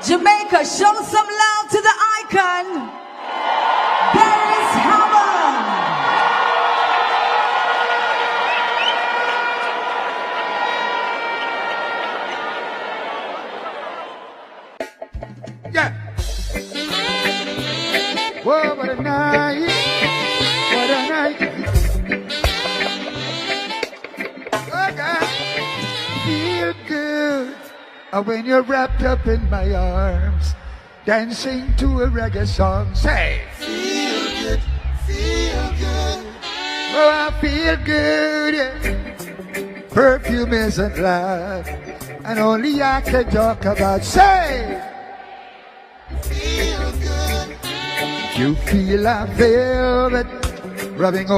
Jamaica, show some love to the icon, Beres Hammond. Yeah. Whoa, what a night. What a night. Oh, God. Feel good when you're wrapped up in my arms, dancing to a reggae song. Say, feel good, feel good. Oh, I feel good. Yeah. Perfume isn't love, and only I can talk about. Say, feel good. You feel I feel it rubbing over.